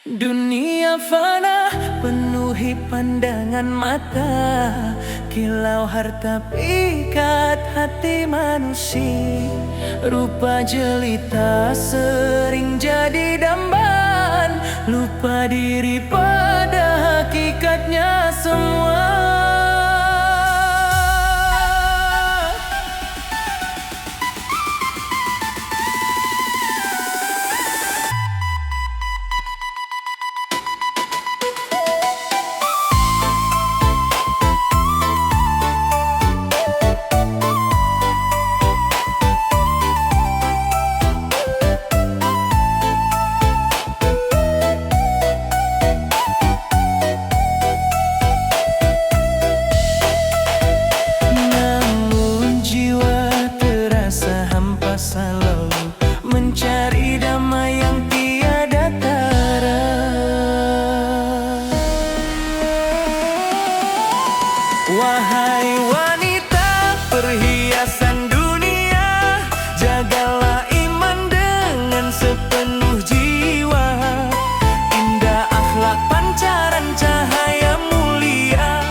Dunia fana penuhi pandangan mata, kilau harta pikat hati manusia. Rupa jelita sering jadi dambaan, lupa diri pada hakikatnya semua. Selalu mencari damai yang tiada tara. Wahai wanita perhiasan dunia, jagalah iman dengan sepenuh jiwa. Indah akhlak pancaran cahaya mulia,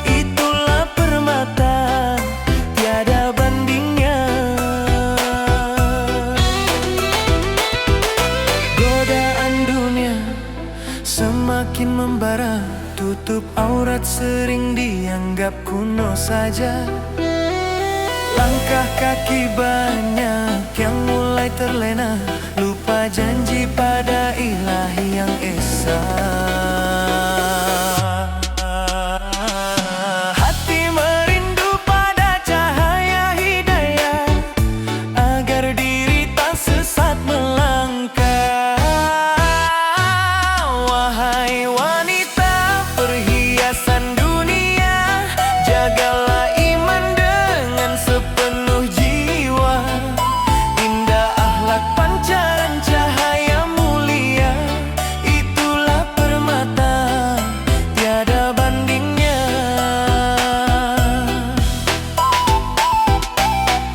itulah permata tiada bandingnya. Semakin membara, tutup aurat sering dianggap kuno saja. Langkah kaki banyak yang mulai terlena, lupa janji pada ilahi yang esa. Hati merindu pada cahaya hidayah, agar diri tak sesat melangkah. Wahai wanita perhiasan dunia, jagalah iman dengan sepenuh jiwa. Indah akhlak pancaran cahaya mulia, itulah permata tiada bandingnya.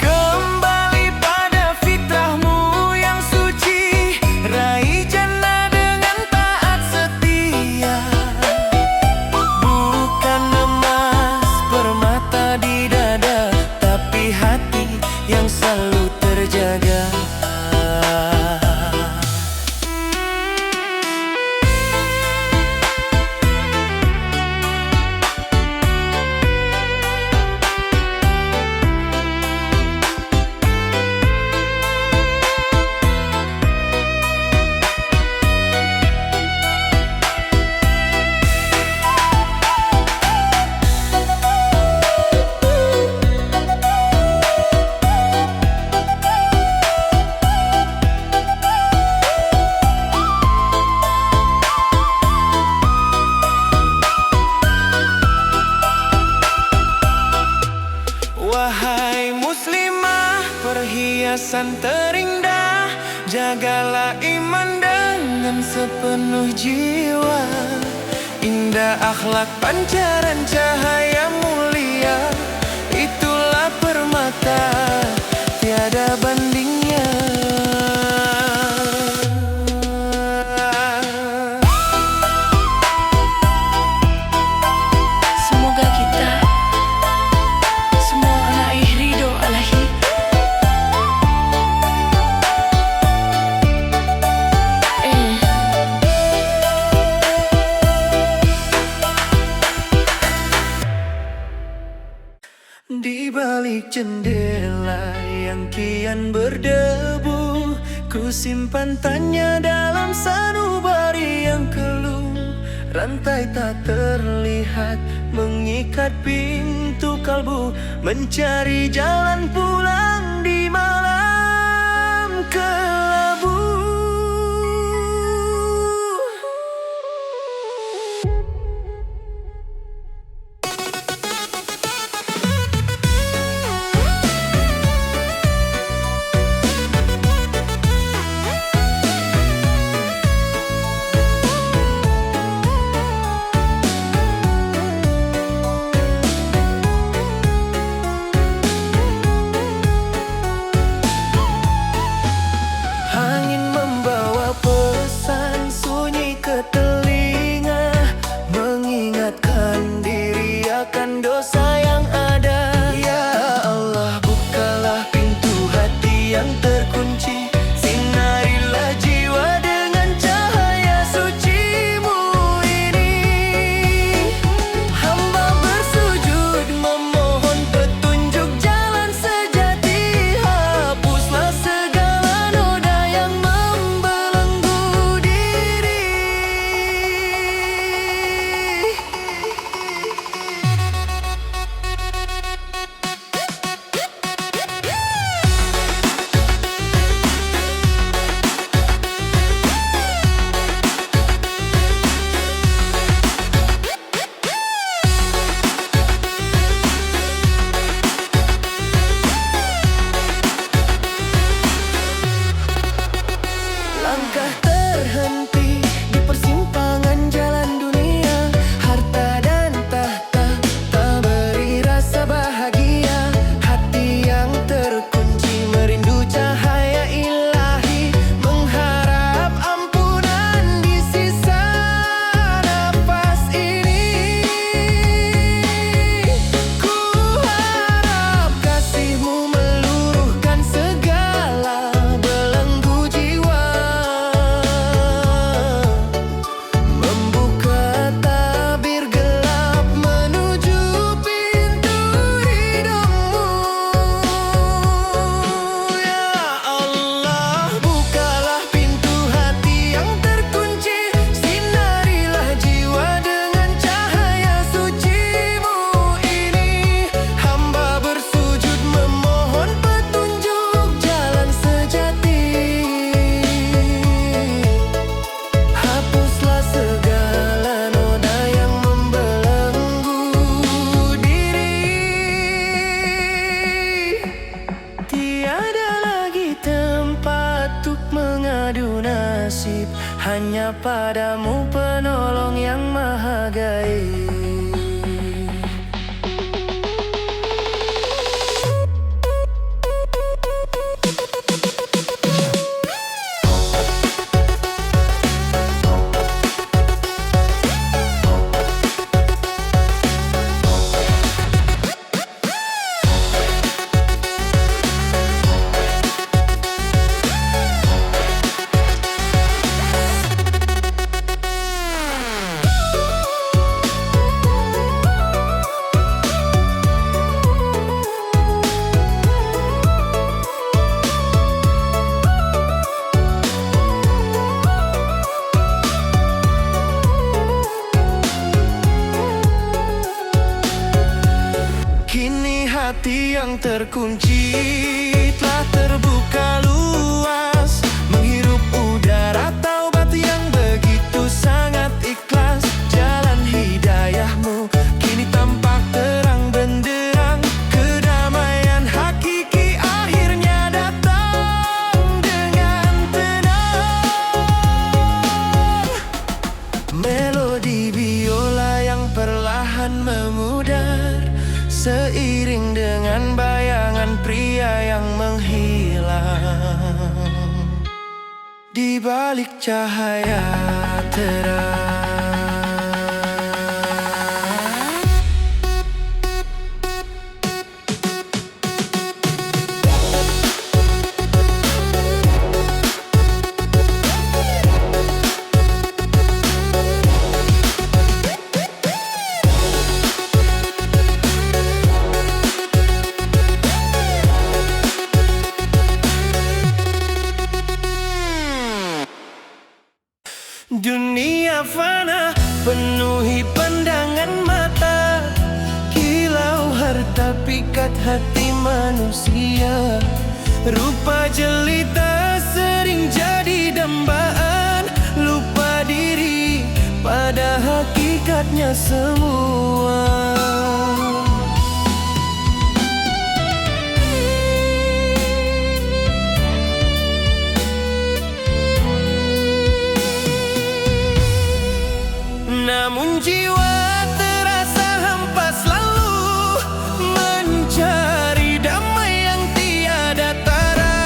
Kembali pada fitrahmu yang suci, raih jannah dengan taat setia. Bukan emas permata di dada, tapi hati yang selalu terjaga. Wahai muslimah perhiasan terindah, jagalah iman dengan sepenuh jiwa. Indah akhlak pancaran cahaya mulia, itulah permata tiada bandingnya. Semoga kita semua raih ridho Allahi. Di balik jendela yang kian berdebu, ku simpan tanya dalam sanubari yang keluh. Rantai tak terlihat mengikat pintu kalbu, mencari jalan pulang di malam kelabu. Angin hanya padamu, penolong yang maha gaib. Hati yang terkunci telah terbuka luas, menghirup udara taubat yang begitu sangat ikhlas. Jalan hidayahmu kini tampak terang benderang, kedamaian hakiki akhirnya datang dengan tenang. Melodi biola yang perlahan memudar, seiring dengan bayangan pria yang menghilang di balik cahaya terang. Dunia fana penuhi pandangan mata, kilau harta pikat hati manusia. Rupa jelita sering jadi dambaan, lupa diri pada hakikatnya semua. Namun jiwa terasa hampa, selalu mencari damai yang tiada tara.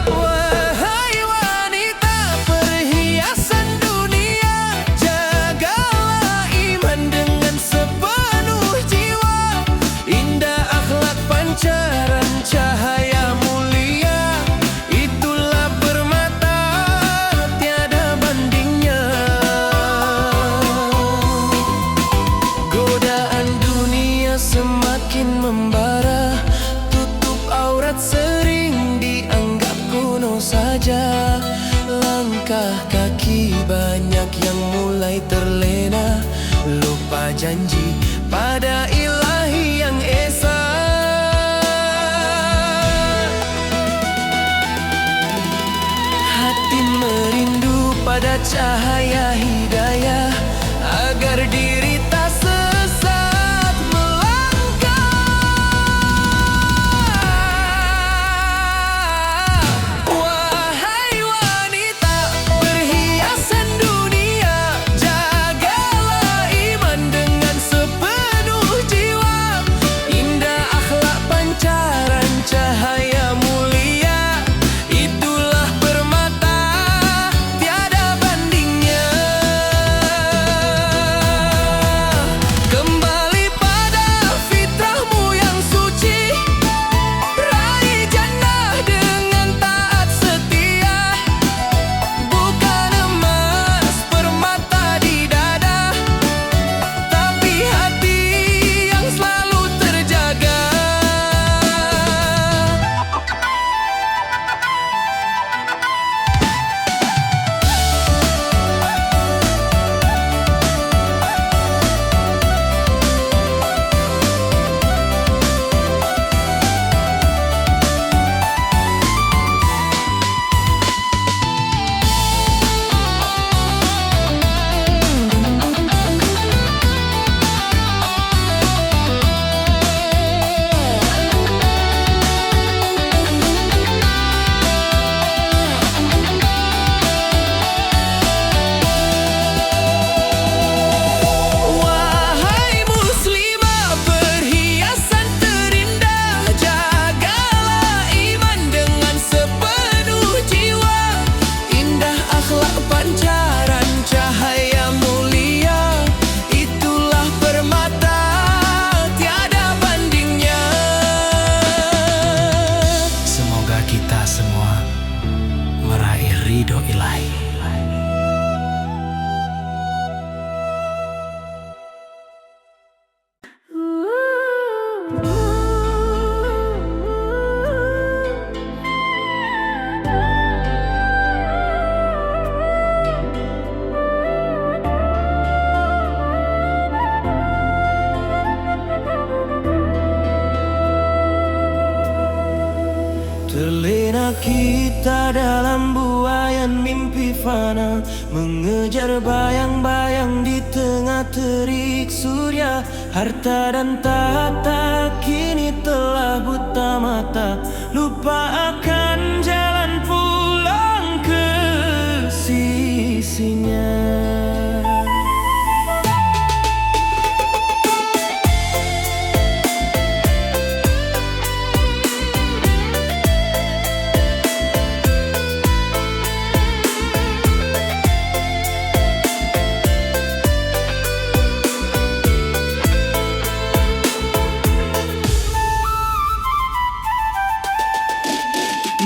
Wahai wanita perhiasan dunia, jagalah iman dengan sepenuh jiwa. Indah akhlak pancaran cahaya mulia, itulah permata tiada bandingnya. Godaan dunia semakin membara, tutup aurat sering dianggap kuno saja. Langkah kaki banyak yang mulai terlena, lupa janji pada Ilahi yang esa. Hati merindu pada cahaya hidayah, agar diri tak sesat melangkah. Wahai wanita perhiasan dunia, jagalah iman dengan sepenuh jiwa. Indah akhlak pancaran cahaya mulia, itulah permata tiada bandingnya. kita dalam buayan mimpi fana, mengejar bayang-bayang di tengah terik surya. Harta dan tahta kini telah buta mata, lupa akan jalan pulang ke sisinya.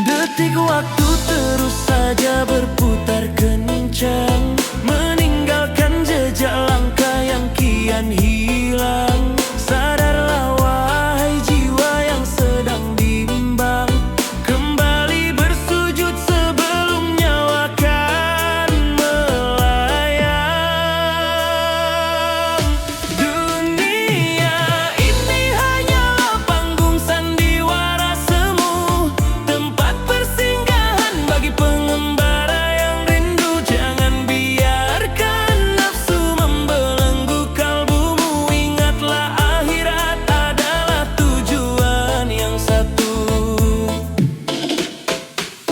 Detik waktu terus saja berputar kencang, meninggalkan jejak langkah yang kian hilang. Sadarlah wahai jiwa yang sedang bimbang, kembali bersujud sebelum nyawa kan melayang. Dunia ini hanyalah panggung sandiwara semu, tempat persinggahan bagi pengembara yang rindu. Jangan biarkan nafsu membelenggu kalbumu, ingatlah akhirat adalah tujuan yang satu.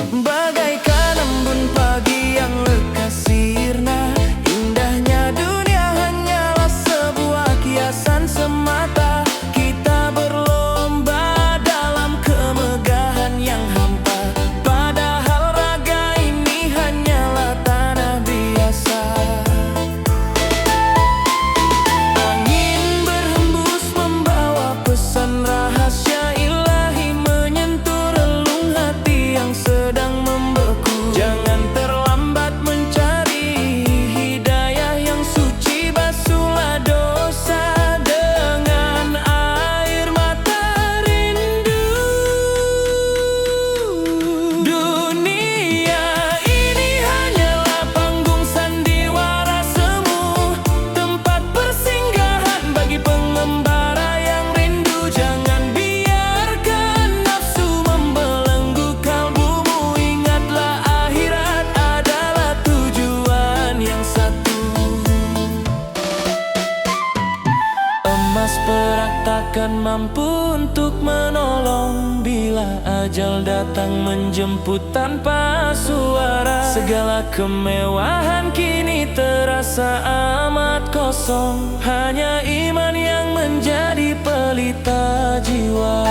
Bagaikan embun pagi yang lekas sirna, indahnya dunia hanyalah sebuah kiasan semata. Kita berlomba dalam kemegahan yang hampa, padahal raga ini hanyalah tanah biasa. Angin berhembus membawa pesan rahasia ilahi, menyentuh relung hati yang sedang membeku. Jangan terlambat mencari hidayah yang suci, basuhlah dosa dengan air mata rindu. Dunia ini hanyalah panggung sandiwara semu, tempat persinggahan bagi pengembara yang rindu. Jangan biarkan nafsu membelenggu kalbumu, ingatlah akhirat adalah tujuan yang satu. Emas perak takkan mampu untuk menolong bila ajal datang menjemput tanpa suara. Segala kemewahan kini terasa amat kosong, hanya iman yang menjadi pelita jiwa.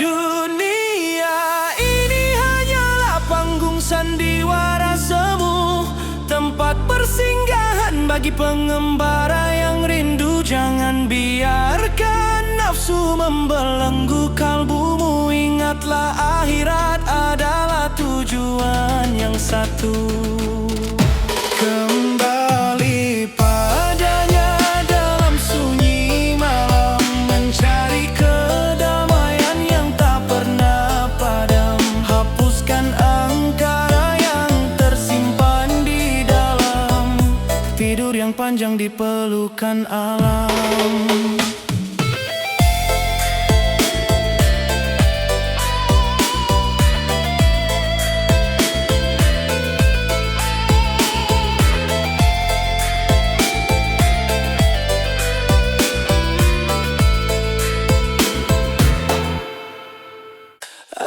Dunia ini hanyalah panggung sandiwara semu, tempat persinggahan bagi pengembara yang rindu. Jangan biarkan nafsu membelenggu kalbumu, ingatlah akhirat adalah tujuan yang satu. Kembali padanya dalam sunyi malam, mencari kedamaian yang tak pernah padam. Hapuskan angkara yang tersimpan di dalam tidur yang panjang di pelukan alam.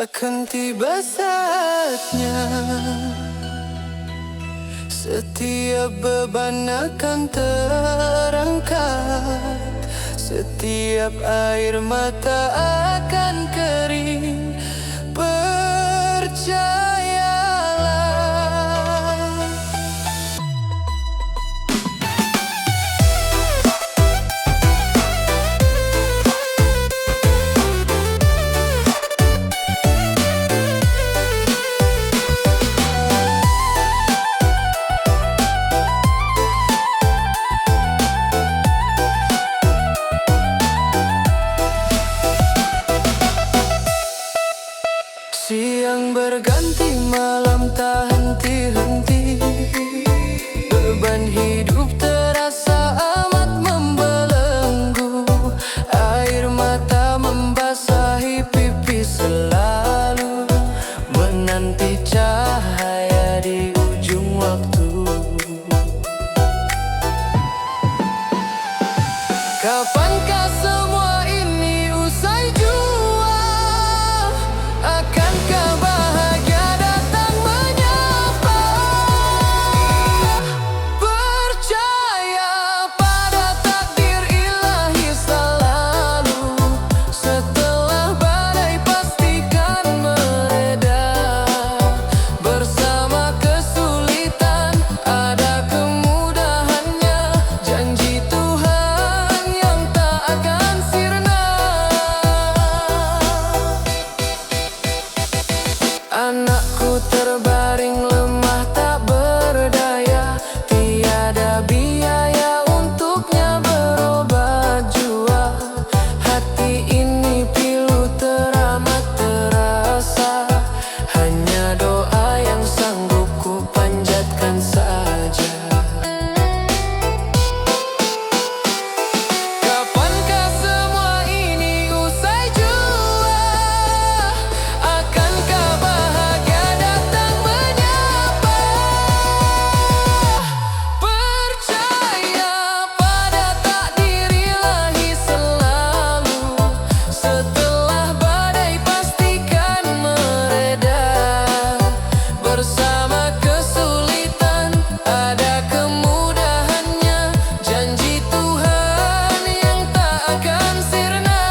Akan tiba saatnya, setiap beban akan terangkat, setiap air mata akan kering. Percayalah, dan hidup terasa amat membelenggu. Air mata membasahi pipi, selalu menanti cahaya di ujung waktu. Kapankah semua ini usai jua? Akankah bahagia datang menyapa? Percaya pada takdir ilahi selalu. Setelah badai pastikan mereda. Bersama kesulitan ada kemudahannya. Janji Tuhan yang tak akan sirna. Anakku terbaring lemah tak berdaya, tiada biaya untuknya berobat jua. Hati ini pilu teramat terasa, hanya doa yang sanggup ku panjatkan saja. Kapankah semua ini usai jua? Akankah bahagia datang menyapa? Percaya pada takdir ilahi selalu. Setelah badai pastikan mereda. Bersama kesulitan ada kemudahannya. Janji Tuhan yang tak akan sirna.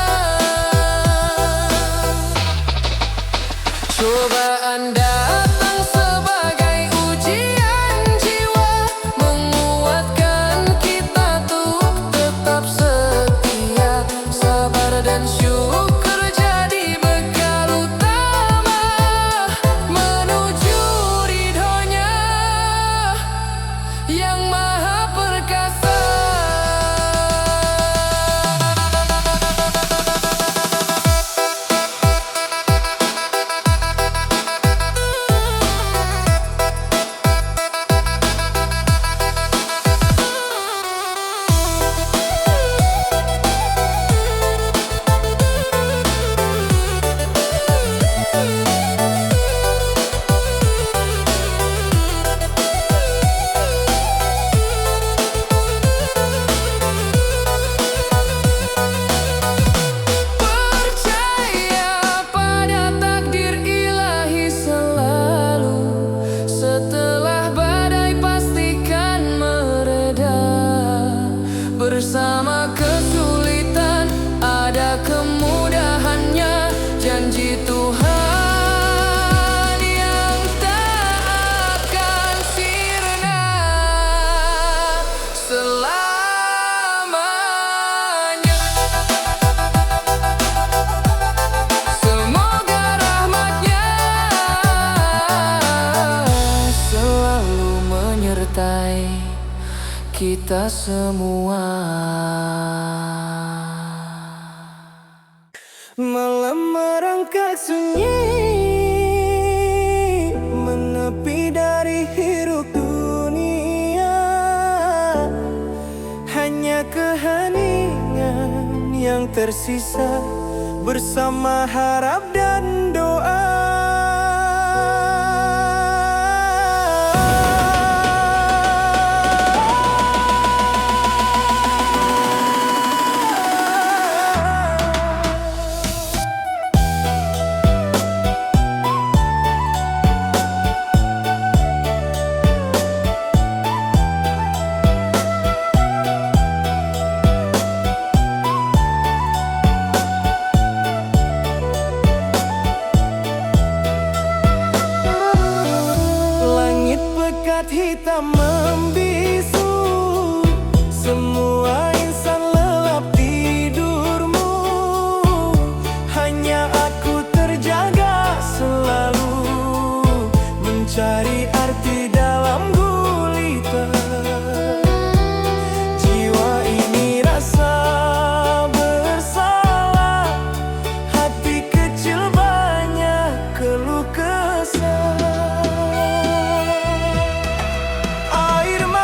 Cobaan datang sebagai ujian jiwa, menguatkan kita untuk tetap setia. Sabar dan syukur jadi bekal utama menuju ridhonya yang maha perkasa. Percaya pada takdir ilahi selalu. Setelah badai pastikan mereda. Bersama kesulitan ada kemudahannya. Janji Tuhan yang tak akan sirna selamanya. Semoga rahmatnya selalu menyertai kita semua. Malam merangkak sunyi, menepi dari hiruk dunia. Hanya keheningan yang tersisa, bersama harap dan doa. Pekat hitam membisu, semua insan lelap tidurmu. Hanya aku terjaga selalu, mencari arti dalam gulita. Jiwa ini rasa bersalah, hati kecil banyak keluh kesah. Air mata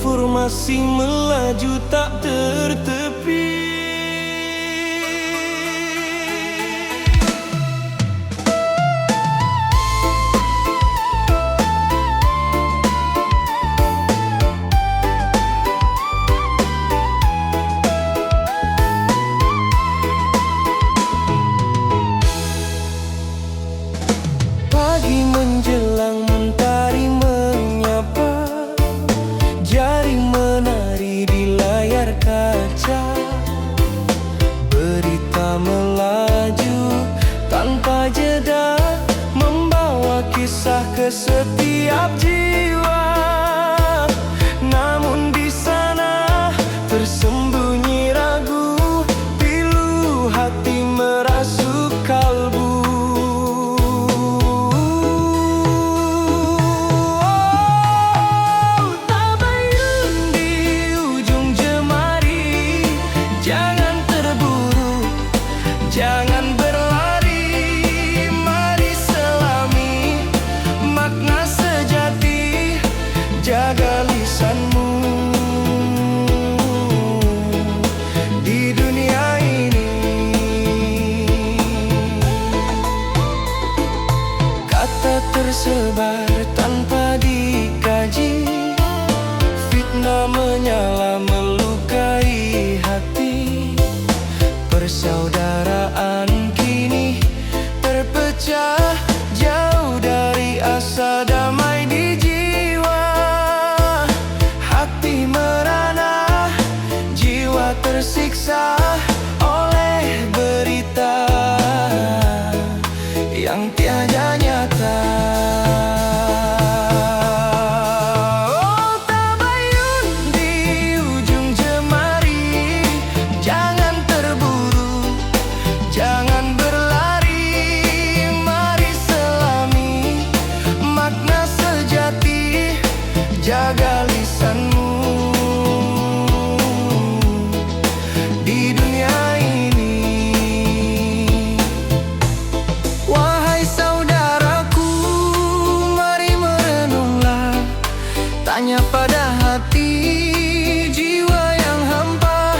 informasi melaju tak tertepi. Pagi menjelang mentari menyapa, jari menari di layar kaca. Berita melaju tanpa jeda, membawa kisah ke setiap jiwa. Namun di sana tersembunyi ragu, pilu hati merasuk kalbu. Jangan berlari, mari selami makna sejati, jaga lisanmu di dunia ini. Kata tersebar tanpa dikaji, fitnah menyala melukai hati. Persaudaraan kini terpecah, jauh dari asa damai di jiwa. Hati merana, jiwa tersiksa oleh berita yang tiada nyata. Jangan berlari, mari selami makna sejati, jaga lisanmu di dunia ini. Wahai saudaraku, mari merenunglah, tanya pada hati jiwa yang hampa,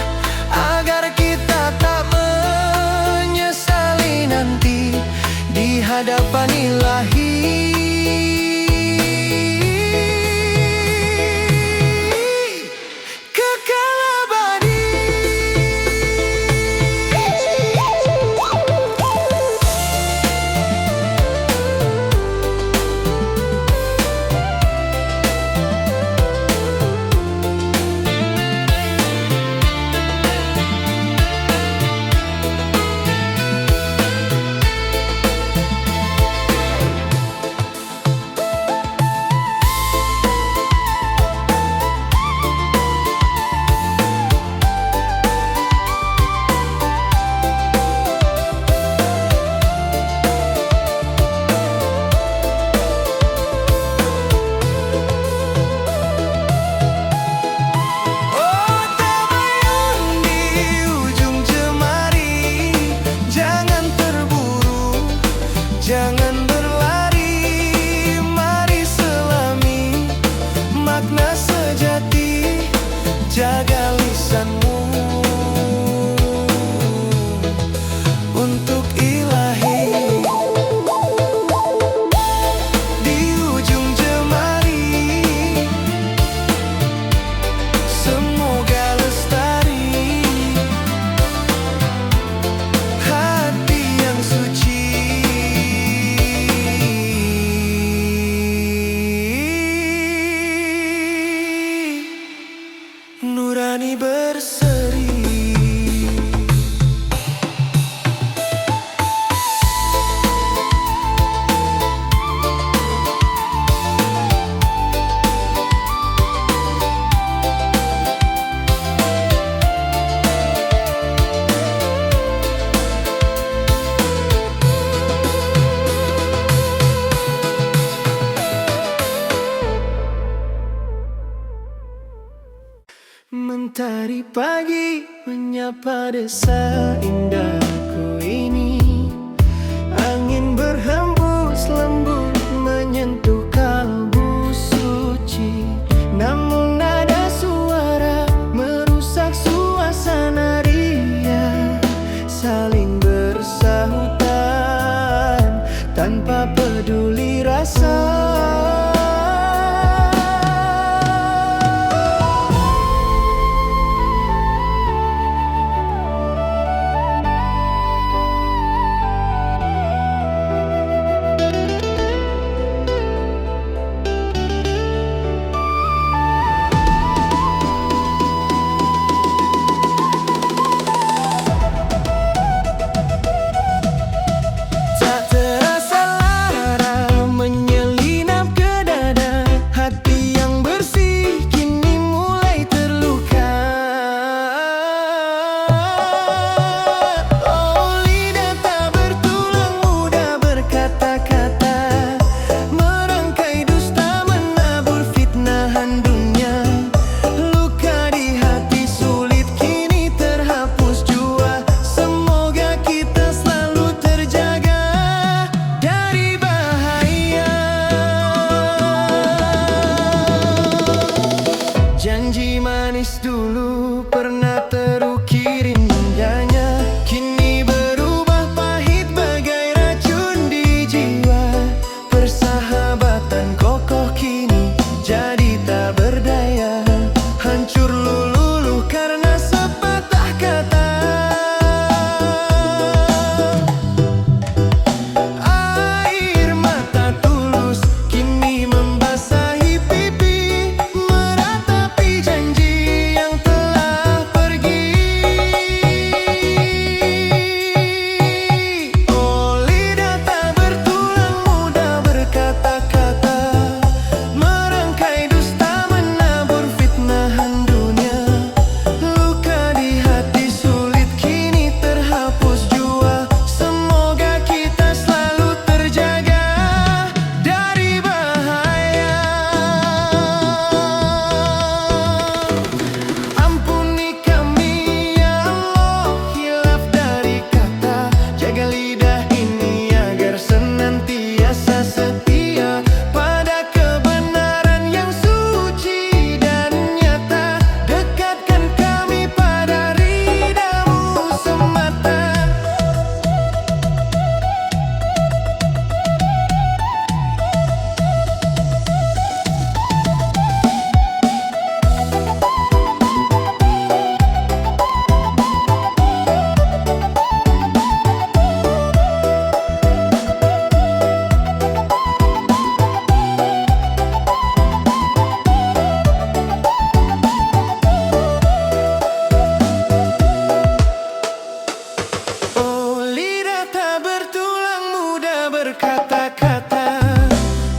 agar kita tak menyesali nanti di hadapan Ilahi. Kekal abadi. Jangan berlari, mari selami makna sejati, jaga lisanmu untuk Ilahi. Di ujung jemari, semoga lestari hati yang suci, nurani berseri. Mentari pagi menyapa desa indahku ini. Angin berhembus lembut menyentuh kalbu suci. Namun nada Janji manis dulu pernah terukir indahnya, kini berubah pahit bagai racun di jiwa. Persahabatan kokoh kini jadi tak berdaya, hancur luluh karena sepatah kata. Air mata tulus kini membasahi pipi, meratapi janji yang telah pergi. Oh, lidah tak bertulang mudah berkata-kata, merangkai dusta menabur fitnahan dunia. Luka di hati sulit kini terhapus jua, semoga kita selalu terjaga dari bahaya. Ampuni kami ya Allah, hilaf dari kata, jaga lidah ini agar senantiasa setia pada kebenaran yang suci dan nyata. Dekatkan kami pada ridhamu semata. Oh, lidah tak bertulang mudah berkata-kata,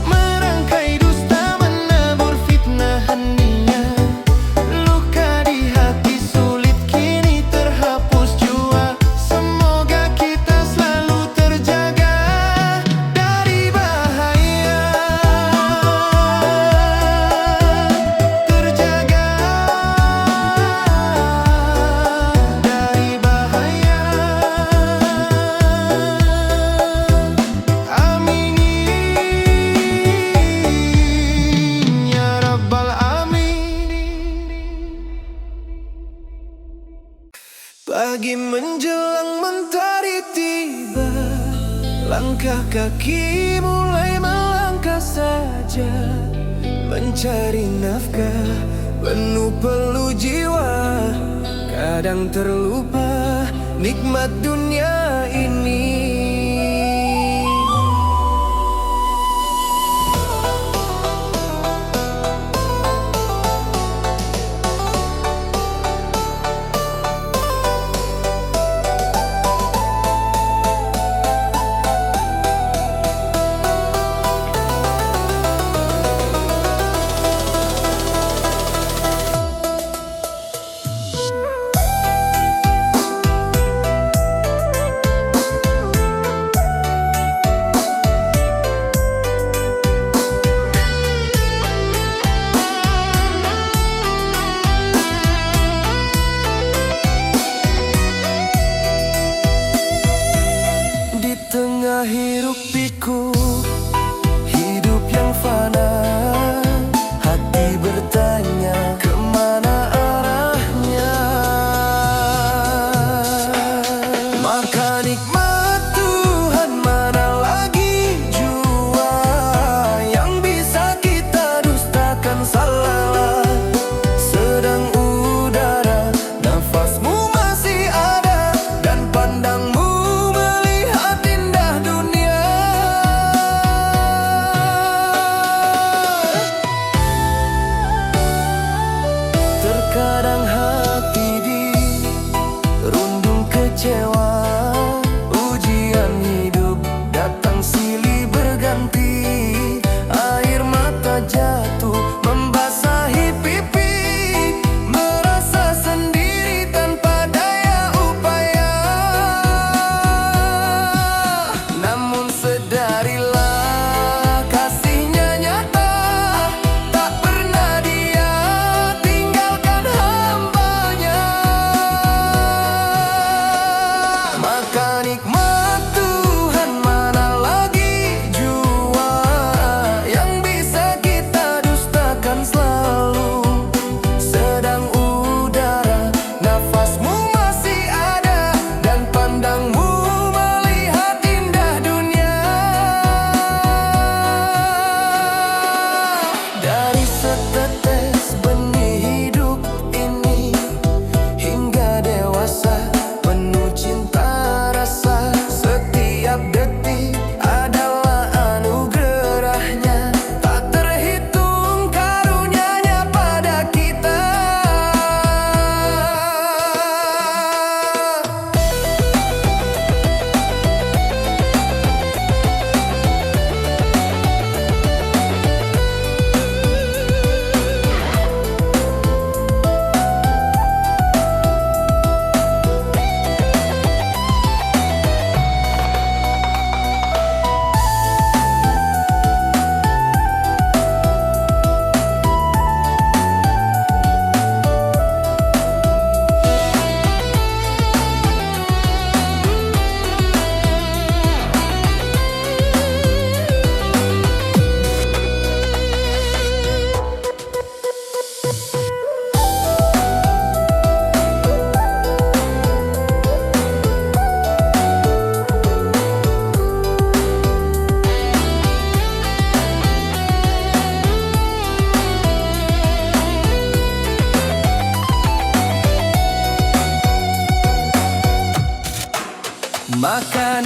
merangkai dusta menabur fitnahan nia. Luka di hati sulit kini terhapus jua, semoga kita selalu terjaga dari bahaya. Terjaga dari bahaya. Amin ya rabbal alamin. Pagi menjelang mentari tiba, langkah kaki mulai melangkah saja, mencari nafkah penuh peluh jiwa. Kadang terlupa nikmat dunia ini.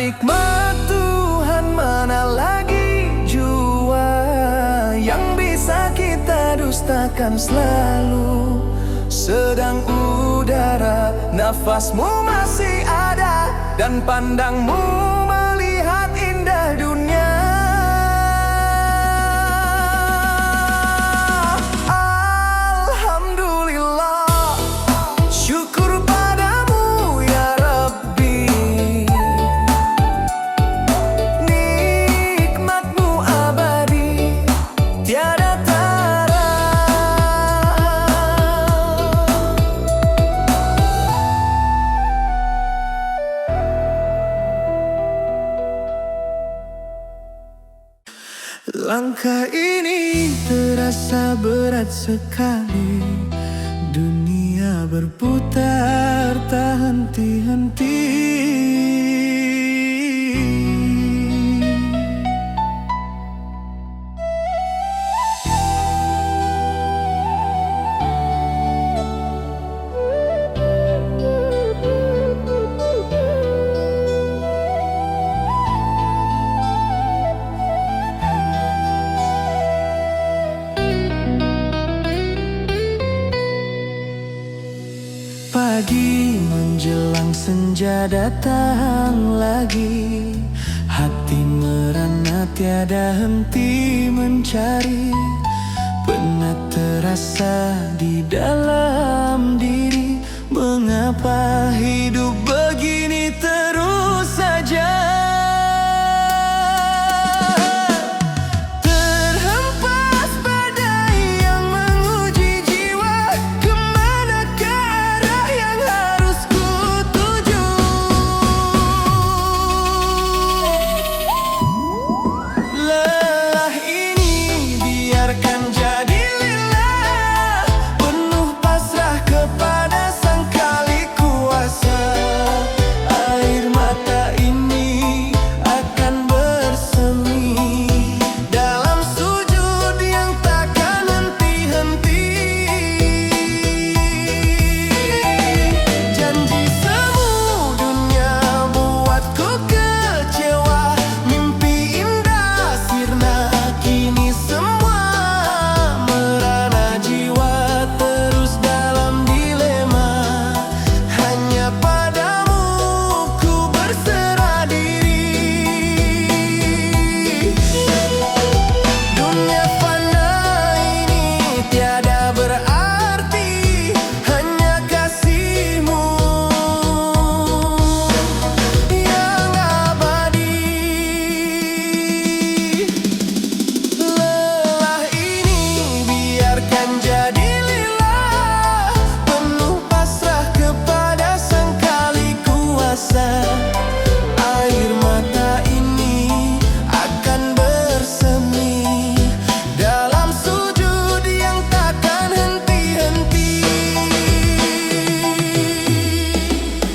nikmat Tuhan, mana lagi jua yang bisa kita dustakan selalu. Sedang udara, nafasmu masih ada, dan pandangmu melihat indah dunia. Alhamdulillah, syukur padamu ya Rabbi. Nikmatmu abadi, tiada tara. Langkah ini terasa berat sekali. Dunia berputar tak henti-henti. Pagi menjelang senja datang lagi. Hati merana tiada henti mencari. Penat terasa di dalam diri. Mengapa hidup begini terus saja? Terhempas badai yang menguji jiwa. Kemanakah arah yang harus ku tuju? Lelah ini biarkan jadi lillah, penuh pasrah kepada Sang Kali Kuasa. Air mata ini akan bersemi dalam sujud yang takkan henti-henti. Janji semu dunia buatku kecewa. Mimpi indah sirna, kini semua merana jiwa. Terus dalam dilema, hanya padamu ku berserah diri. Dunia fana ini tiada berarti, hanya kasihmu yang abadi. Lelah ini biarkan jadi lillah, penuh pasrah kepada Sang Kali Kuasa. Air mata ini akan bersemi dalam sujud yang takkan henti-henti.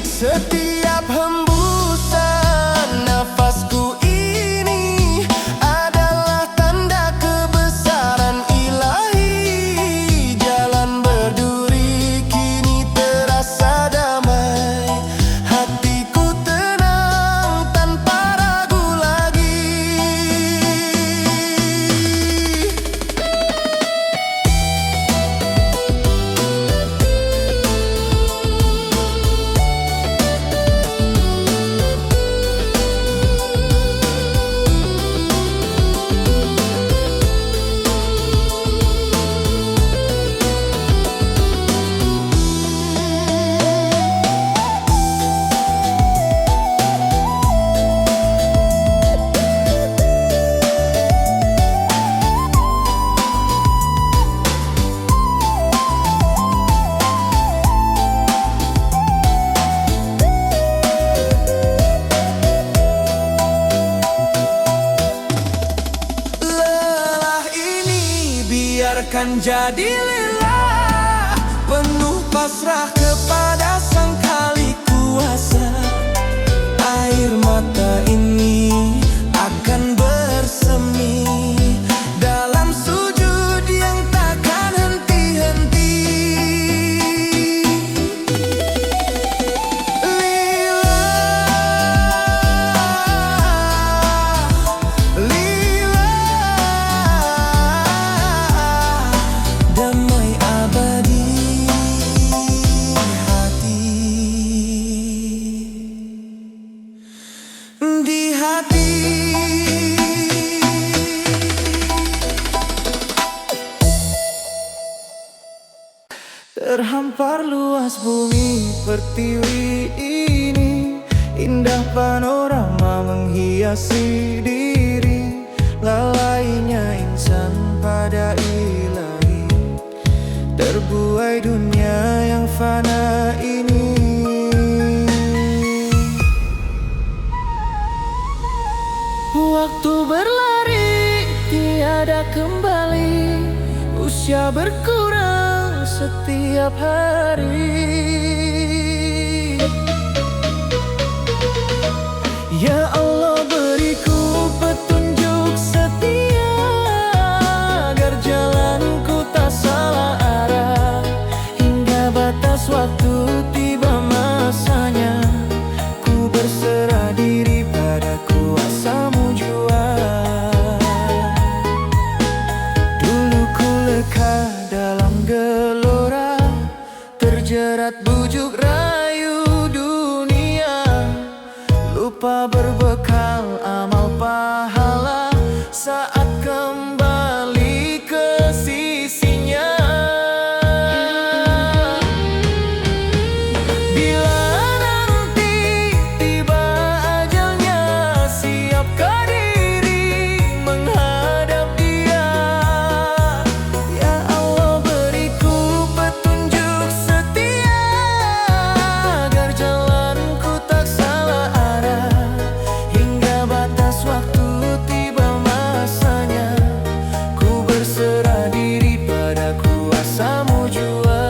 Setiap hembusan nafasku ini adalah tanda kebesaran ilahi. Jalan berduri kini terasa damai. Hatiku tenang tanpa ragu lagi. Lelah ini biarkan jadi lillah, penuh pasrah kepada Sang Kali Kuasa. Air mata ini akan bersemi dalam sujud yang takkan henti-henti. Lillah Terhampar luas bumi pertiwi ini, indah panorama menghiasi diri. Lalainya insan pada ilahi, terbuai dunia yang fana ini. Waktu berlari tiada kembali, usia berkurang setiap hari. Ya Allah, beriku petunjuk setia, agar jalanku tak salah arah. Hingga batas waktu tiba masanya, ku berserah diri pada kuasa-Mu jua. Dulu ku leka dalam gelora, terjerat bujuk rayu dunia, lupa berbekal amal pahala saat kembali ke sisinya. Bila nanti tiba ajalnya, siapkan diri menghadap Dia. Ya Allah, beriku petunjuk setia, agar jalanku tak salah arah. Hingga batas waktu tiba masanya, ku berserah diri pada kuasa-Mu jua.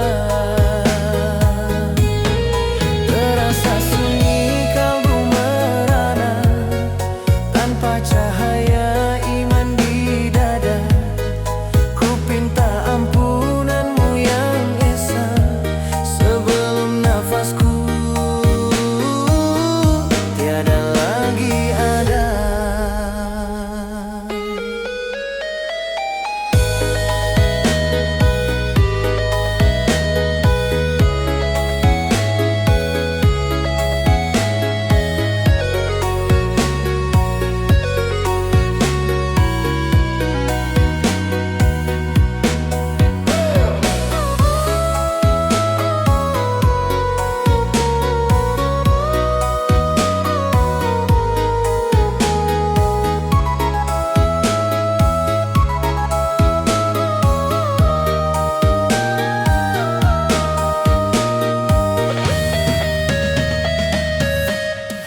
Terasa sunyi kalbu merana, tanpa cahaya iman di dada. Ku pinta ampunan-Mu yang esa, sebelum nafasku tiada lagi ada.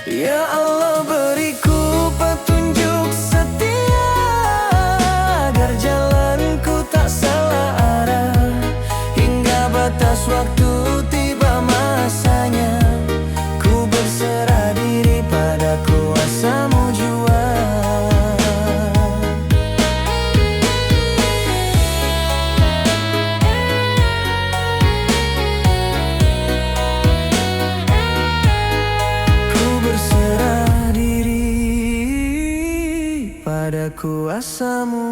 Ya Allah, beriku petunjuk setia, agar jalanku tak salah arah. Hingga batas waktu tiba masanya, ku berserah diri pada kuasa-Mu jua. Ku berserah diri pada kuasa-Mu.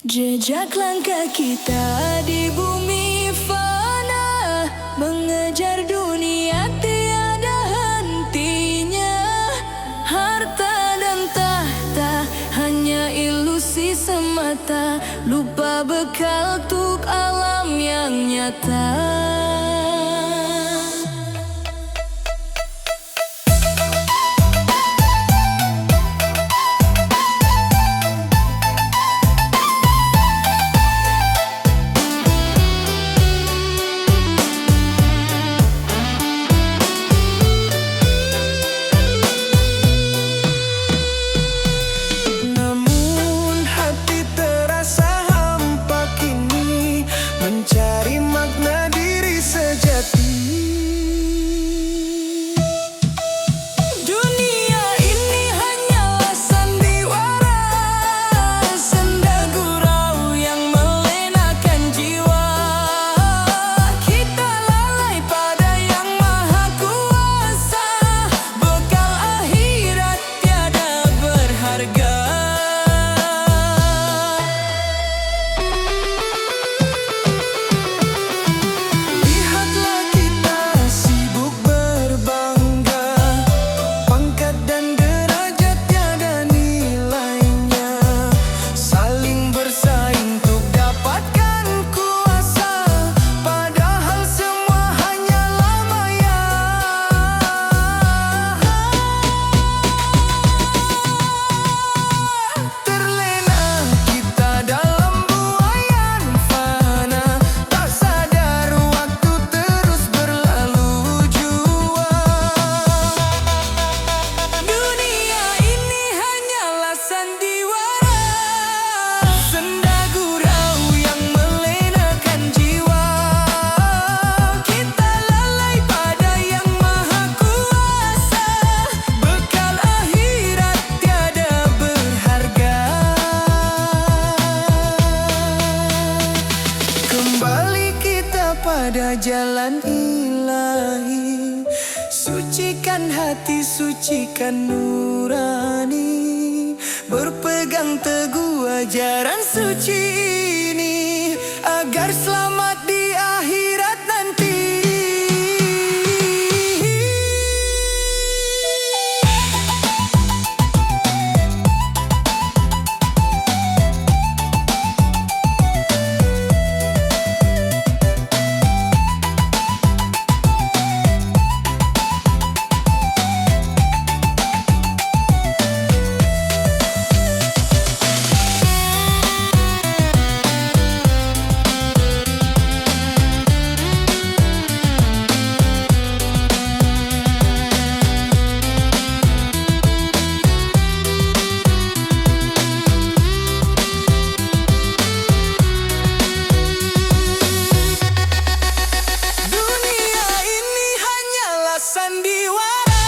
Jejak langkah kita di bumi fana, mengejar dunia tiada hentinya. Harta dan tahta hanya ilusi semata, lupa bekal untuk alam yang nyata. Namun hati terasa hampa kini, mencari makna diri sendiri. jalan ilahi. Sucikan hati, sucikan nurani, berpegang teguh ajaran suci ini, agar selamat di akhirat nanti. Sandiwara,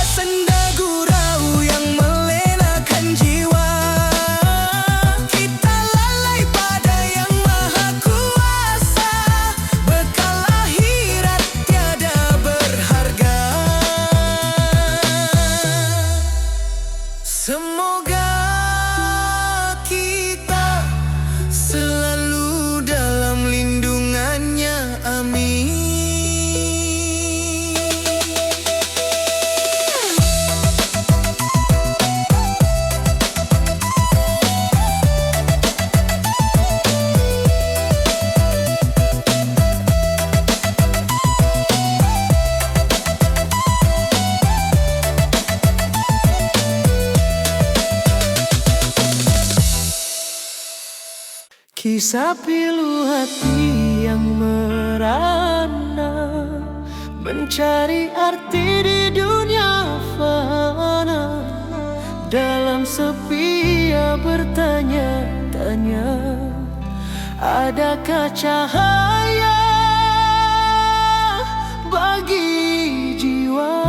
senda gurau yang melenakan jiwa. Kita lalai pada yang maha kuasa, bekal akhirat tiada berharga. Semoga kita selalu dalam lindungannya, amin. Kisah pilu hati yang merana, mencari arti di dunia fana. Dalam sepi ia bertanya-tanya, adakah cahaya bagi jiwa?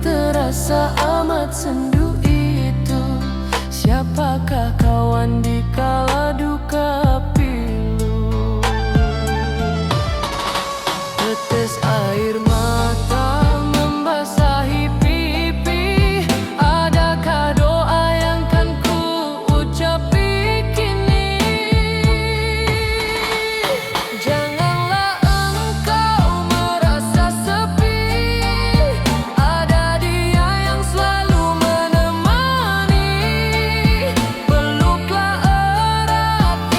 Terasa amat sendu itu, siapakah kawan di kala duka pilu? Tetes air mata membasahi pipi, adakah doa yang kan ku ucapi kini? Janganlah engkau merasa sepi, peluklah erat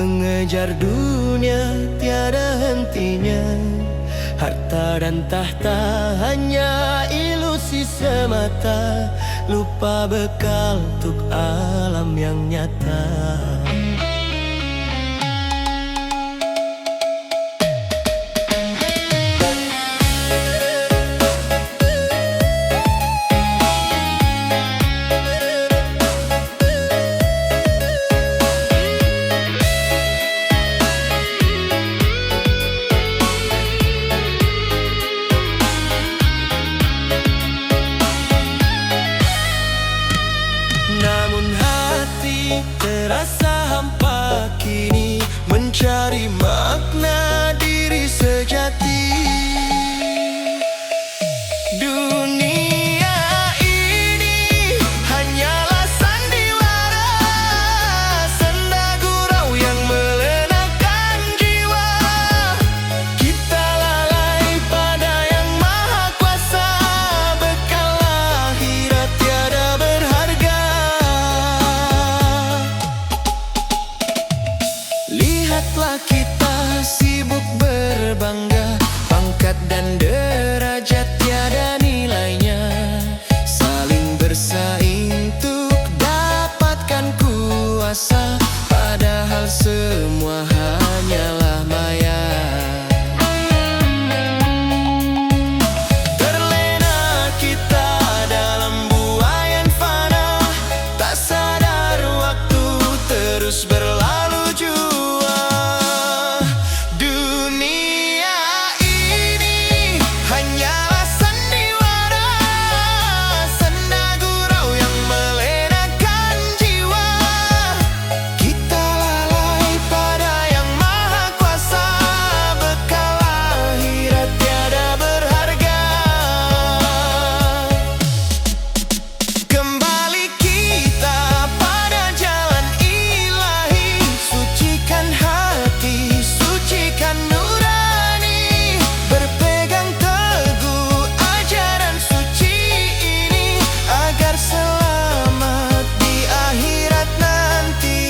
mengejar dunia tiada hentinya. Harta dan tahta hanya ilusi semata, lupa bekal untuk alam yang nyata. Namun hati terasa hampa kini, mencari makna diri sejati. Dunia ini hanyalah sandiwara, senda gurau yang melenakan jiwa. Kita lalai pada yang maha kuasa, bekal akhirat tiada berharga. Lihatlah kita sibuk berbangga, pangkat dan derajat tiada nilainya, saling bersaing untuk dapatkan kuasa, padahal semua hanyalah maya. Terlena kita dalam buayan fana, tak sadar waktu terus berlalu jua. Dunia ini hanyalah sandiwara, senda gurau yang melenakan jiwa. Kita lalai pada yang maha kuasa, bekal akhirat tiada berharga. Kembali kita pada jalan ilahi, sucikan hati, sucikan nurani, berpegang teguh ajaran suci ini, agar selamat di akhirat nanti.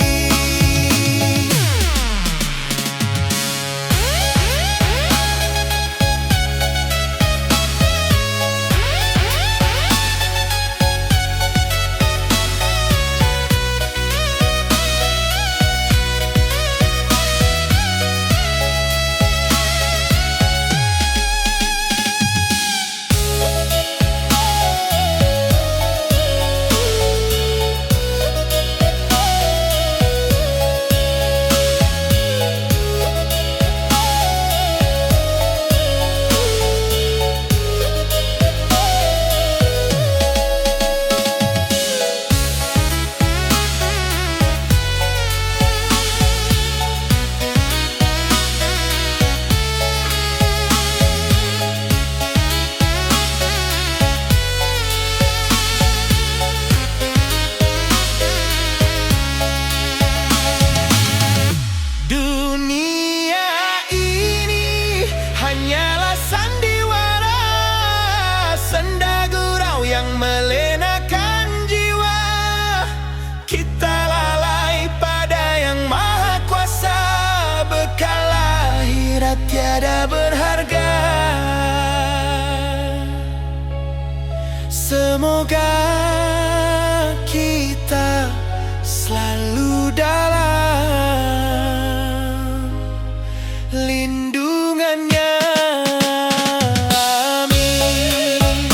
Dunia ini hanyalah sandiwara, senda gurau yang melenakan jiwa. Kita lalai pada yang maha kuasa, bekal akhirat tiada berharga. Semoga kita selalu dalam lindungannya. Amin.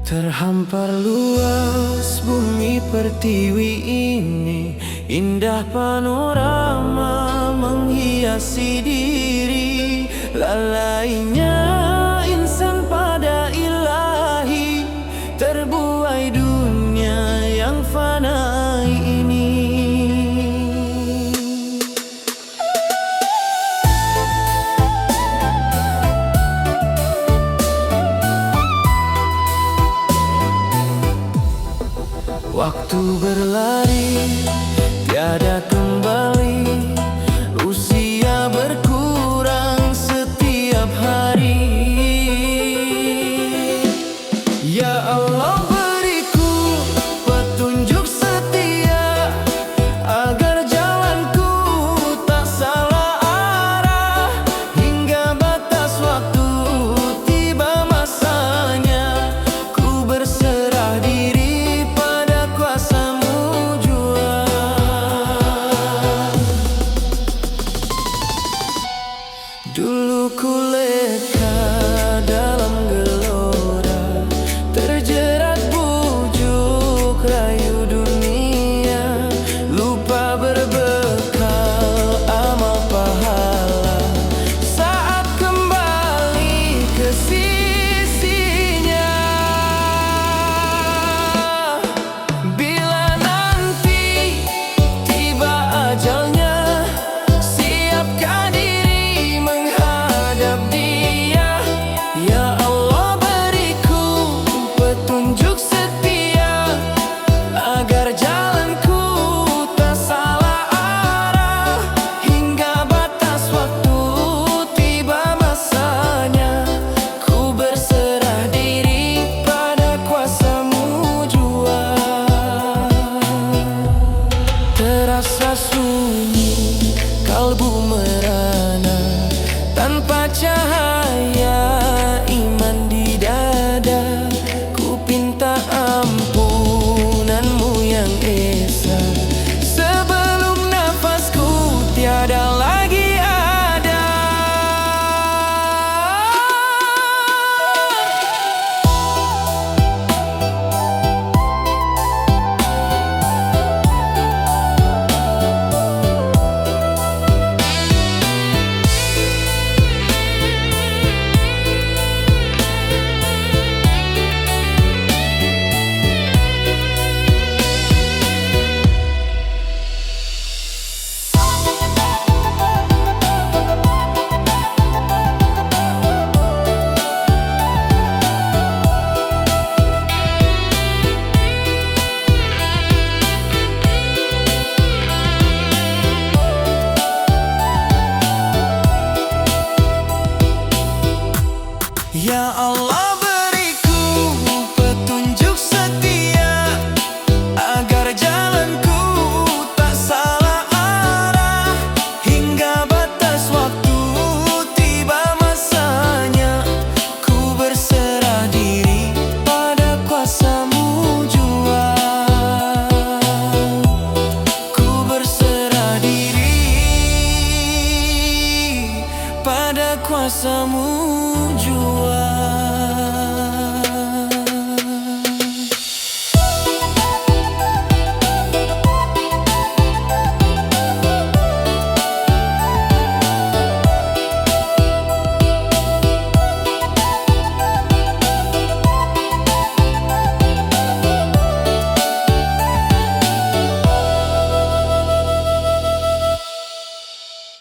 Terhampar luas bumi pertiwi ini, indah panorama menghiasi diri. Lalainya insan pada ilahi, terbuai dunia yang fana ini. Waktu berlari, tiada kembali. Usia berkurang setiap hari. Ya Allah, beriku petunjuk setia, agar jalanku tak salah arah. Hingga batas waktu tiba masanya, ku berserah diri. Dulu ku leka dalam gelora, terjerat bujuk rayu dunia. Lupa berbekal amal pahala, saat kembali ke sisinya. Bila nanti tiba ajalnya, siapkan diri menghadap dia. Ya Allah, beriku petunjuk.